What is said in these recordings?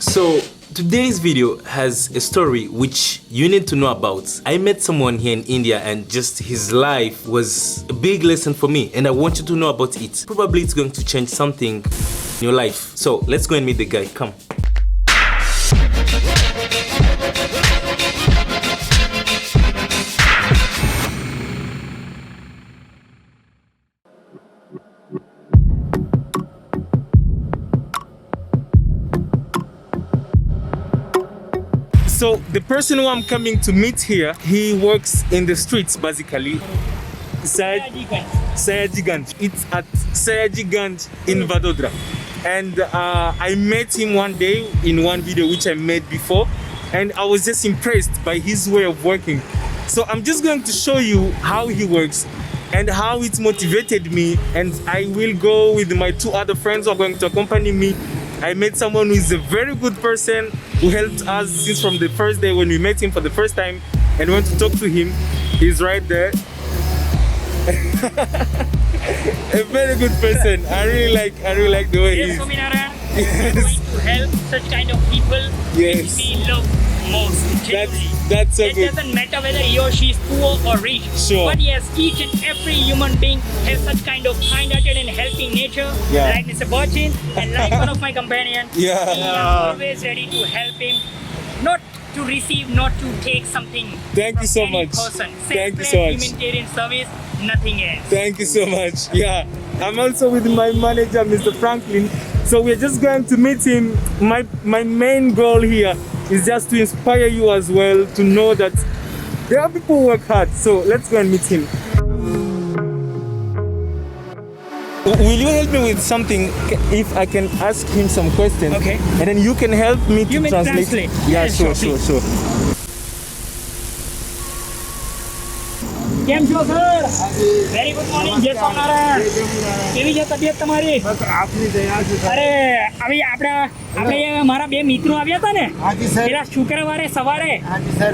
So today's video has a story which you need to know about. I met someone here in India and just his life was a big lesson for me and I want you to know about it. Probably it's going to change something in your life. So let's go and meet the guy. Come. So the person who I'm coming to meet here, he works in the streets basically. Sayajiganj. It's at Sayajiganj in Vadodara. And I met him one day in one video which I made before, and I was just impressed by his way of working. So I'm just going to show you how he works and how it motivated me, and I will go with my two other friends who are going to accompany me. I met someone who is a very good person who helped us since from the first day when we met him for the first time and went to talk to him. He's right there. A very good person. I really like the way he's. Yes. To help such kind of people, yes. We love most. That's so it good. It doesn't matter whether he or she is poor or rich. Sure. But yes, each and every human being has such kind of kind-hearted and helping nature. Yeah. Like Mr. Bertin and like one of my companions. Yeah. We are always ready to help him, not to receive, not to take something. Thank you so much. Person. Thank you so much. Humanitarian service, nothing else. Thank you so much. Yeah. I'm also with my manager, Mr. Franklin. So we're just going to meet him. My main goal here is just to inspire you as well to know that there are people who work hard. So let's go and meet him. Will you help me with something if I can ask him some questions? Okay. And then you can help me to translate. Yeah, sure. કેમ છો sir? Very good morning. જય સ્વામિનારાયણ. કેવી છે તબિયત તમારી? અરે હવે આપણે મારા બે મિત્રો આવ્યા હતા ને પેલા શુક્રવારે સવારે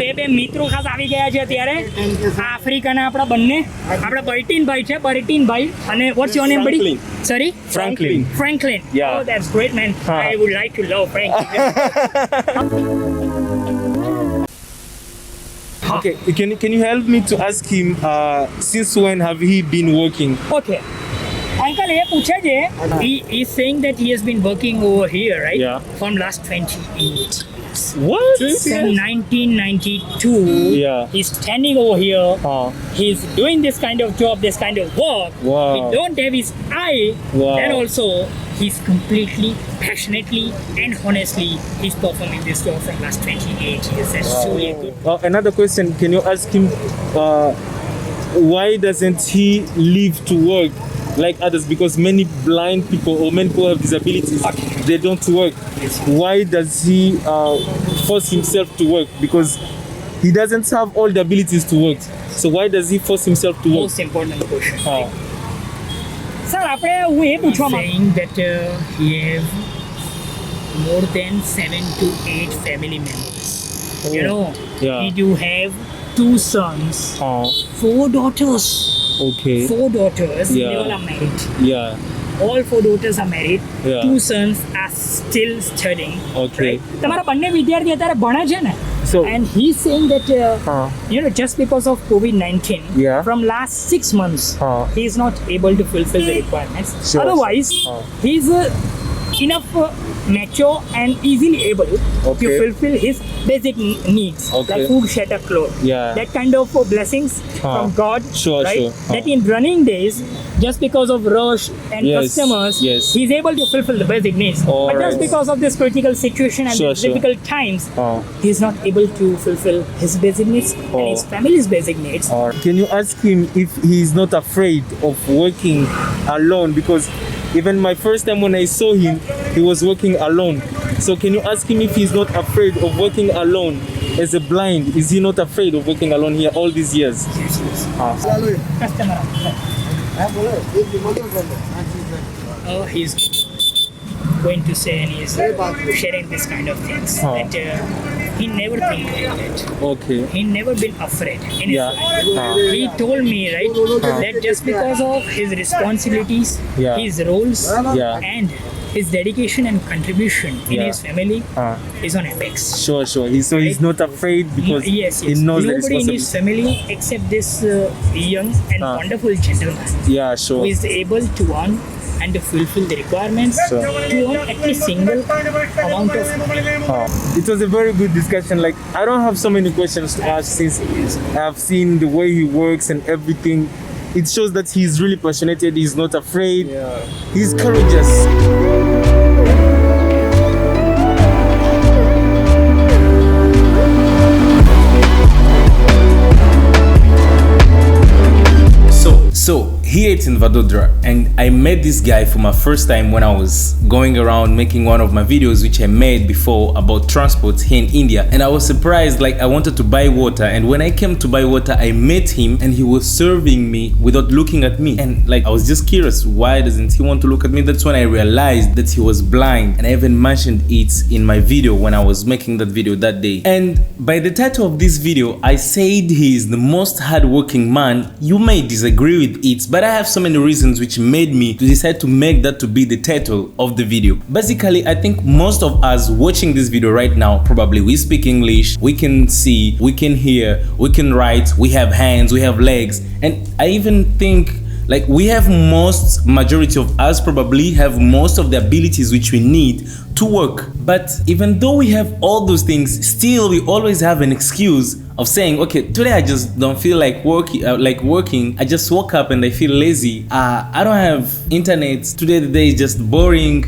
તે બે મિત્રો ખાસ આવી ગયા છે અત્યારે આ આફ્રિકાના આપણા બંને આપણા બર્ટિન ભાઈ છે બર્ટિન ભાઈ અને વોટ્સ યોર નેમ બડી? Sorry? Franklin. Yeah. Oh, that's great, man. I would like to love Franklin. Okay, can you help me to ask him since when have he been working? Okay. Uncle ये पूछा जे he is saying that he has been working over here, right? Yeah. From last 28 years. What? From 1992. Yeah. He's standing over here. He's doing this kind of job, this kind of work. Wow. He don't have his eye. Wow. And also he's completely, passionately and honestly he's performing this job from last 28 years. That's truly good. Another question, can you ask him why doesn't he leave to work like others? Because many blind people or many people have disabilities, they don't work. Yes. Why does he force himself to work? Because he doesn't have all the abilities to work. So why does he force himself to work? Most important question. Sir, આપણે હું એ પૂછવા saying that he have more than 7 to 8 family members. You know, he do have 2 sons, 4 daughters. Okay. 4 daughters, they all are married. Yeah. All 4 daughters are married. Yeah. 2 sons are still studying. Okay. Right? તમારા બંને વિદ્યાર્થી અત્યારે ભણે છે ને? So, and he's saying that you know, just because of COVID-19, from last 6 months, he's not able to fulfill the requirements. Sure. Otherwise, he's enough mature and easily able to fulfill his basic needs, like food, shelter, clothes. That kind of blessings from God, right? That in running days, just because of rush and customers, he's able to fulfill the basic needs. But just because of this critical situation and difficult times, he's not able to fulfill his basic needs and his family's basic needs. Can you ask him if he's not afraid of working alone? Because even my first time when I saw him, he was working alone. So can you ask him if he's not afraid of working alone as a blind? Is he not afraid of working alone here all these years? Customer. Oh, he's going to say and he's sharing this kind of things. That he never think like that. Okay. He never been afraid in his life. He told me, right, that just because of his responsibilities, his roles, and his dedication and contribution in his family is on apex. Sure. He's not afraid because yes. he knows nobody in his family except this young and wonderful gentleman. Yeah, sure. Who is able to earn and to fulfill the requirements to earn at least single amount of. It was a very good discussion. Like, I don't have so many questions to ask since I've seen the way he works and everything. It shows that he's really passionate. He's not afraid. He's courageous. So here it's in Vadodara, and I met this guy for my first time when I was going around making one of my videos which I made before about transport here in India, and I was surprised. Like, I wanted to buy water, and when I came to buy water I met him and he was serving me without looking at me, and like I was just curious, why doesn't he want to look at me? That's when I realized that he was blind, and I even mentioned it in my video when I was making that video that day. And by the title of this video I said he is the most hardworking man. You may disagree with it, but I have so many reasons which made me to decide to make that to be the title of the video. Basically, I think most of us watching this video right now, probably we speak English, we can see, we can hear, we can write, we have hands, we have legs, and I even think like we have majority of us probably have most of the abilities which we need to work. But even though we have all those things, still we always have an excuse of saying, okay, today I just don't feel like working. I just woke up and I feel lazy. I don't have internet. Today the day is just boring.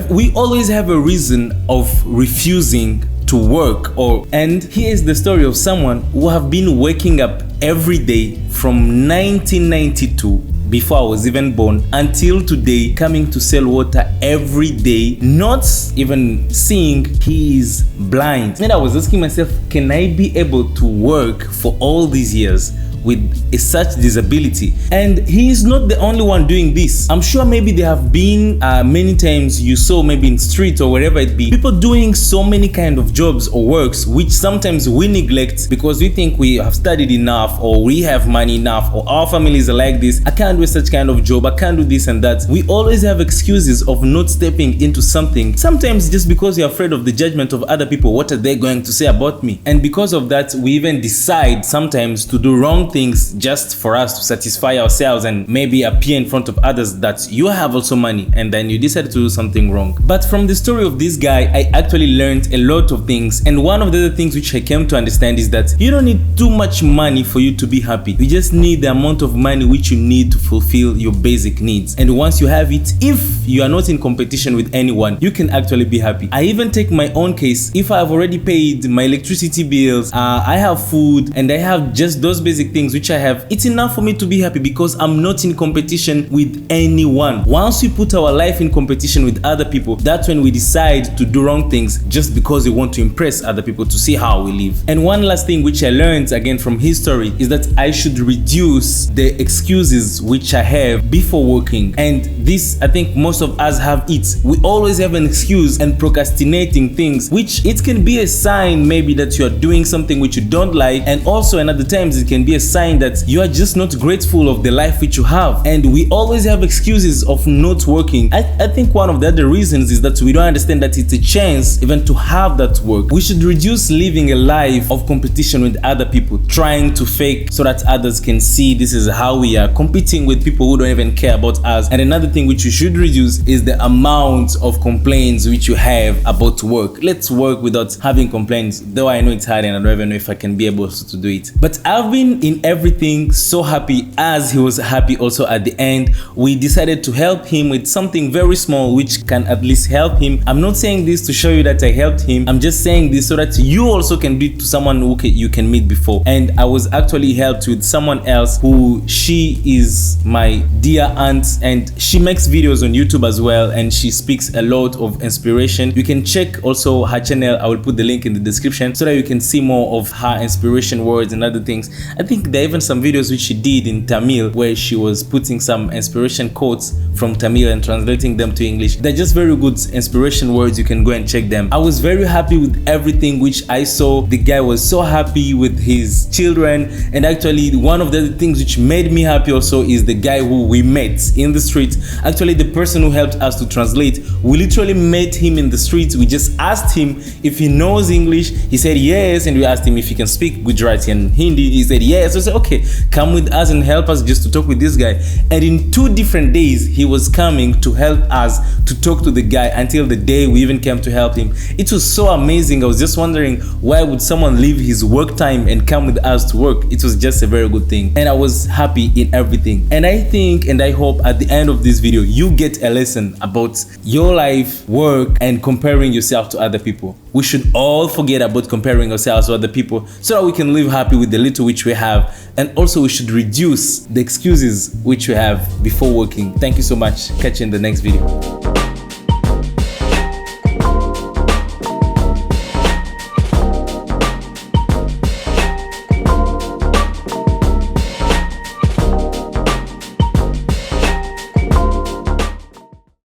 We always have a reason of refusing to work. And here's the story of someone who have been waking up every day from 1992, before I was even born, until today, coming to sell water every day, not even seeing. He is blind. And I was asking myself, can I be able to work for all these years with such disability? And he is not the only one doing this. I'm sure maybe there have been many times you saw maybe in street or wherever it be, people doing so many kind of jobs or works which sometimes we neglect because we think we have studied enough or we have money enough or our families are like this. I can't do such kind of job, I can't do this and that. We always have excuses of not stepping into something, sometimes just because you're afraid of the judgment of other people. What are they going to say about me? And because of that, we even decide sometimes to do wrong things just for us to satisfy ourselves and maybe appear in front of others that you have also money, and then you decide to do something wrong. But from the story of this guy, I actually learned a lot of things, and one of the other things which I came to understand is that you don't need too much money for you to be happy. You just need the amount of money which you need to fulfill your basic needs, and once you have it, if you are not in competition with anyone, you can actually be happy. I even take my own case. If I have already paid my electricity bills, I have food, and I have just those basic things which I have, it's enough for me to be happy because I'm not in competition with anyone. Once we put our life in competition with other people, that's when we decide to do wrong things just because we want to impress other people to see how we live. And one last thing which I learned again from his story is that I should reduce the excuses which I have before working. And this, I think most of us have it. We always have an excuse and procrastinating things, which it can be a sign maybe that you are doing something which you don't like, and also another times it can be a sign that you are just not grateful of the life which you have. And we always have excuses of not working. I think one of the other reasons is that we don't understand that it's a chance even to have that work. We should reduce living a life of competition with other people, trying to fake so that others can see this is how we are competing with people who don't even care about us. And another thing which you should reduce is the amount of complaints which you have about work. Let's work without having complaints, though I know it's hard and I don't even know if I can be able to do it. But I've been in everything so happy as he was happy also at the end. We decided to help him with something very small which can at least help him. I'm not saying this to show you that I helped him. I'm just saying this so that you also can be to someone who you can meet before. And I was actually helped with someone else who she is my dear aunt, and she makes videos on YouTube as well, and she speaks a lot of inspiration. You can check also her channel. I will put the link in the description so that you can see more of her inspiration words and other things. I think there are even some videos which she did in Tamil where she was putting some inspiration quotes from Tamil and translating them to English. They're just very good inspiration words. You can go and check them. I was very happy with everything which I saw. The guy was so happy with his children, and actually one of the things which made me happy also is the guy who we met in the street. Actually, the person who helped us to translate, we literally met him in the streets. We just asked him if he knows English. He said yes, and we asked him if he can speak Gujarati and Hindi. He said yes. So I said, okay, come with us and help us just to talk with this guy. And in 2 different days, he was coming to help us to talk to the guy until the day we even came to help him. It was so amazing. I was just wondering, why would someone leave his work time and come with us to work? It was just a very good thing, and I was happy in everything. And I think and I hope at the end of this video you get a lesson about your life, work, and comparing yourself to other people. We should all forget about comparing ourselves to other people so that we can live happy with the little which we have, and also we should reduce the excuses which we have before working. Thank you so much. Catch you in the next video.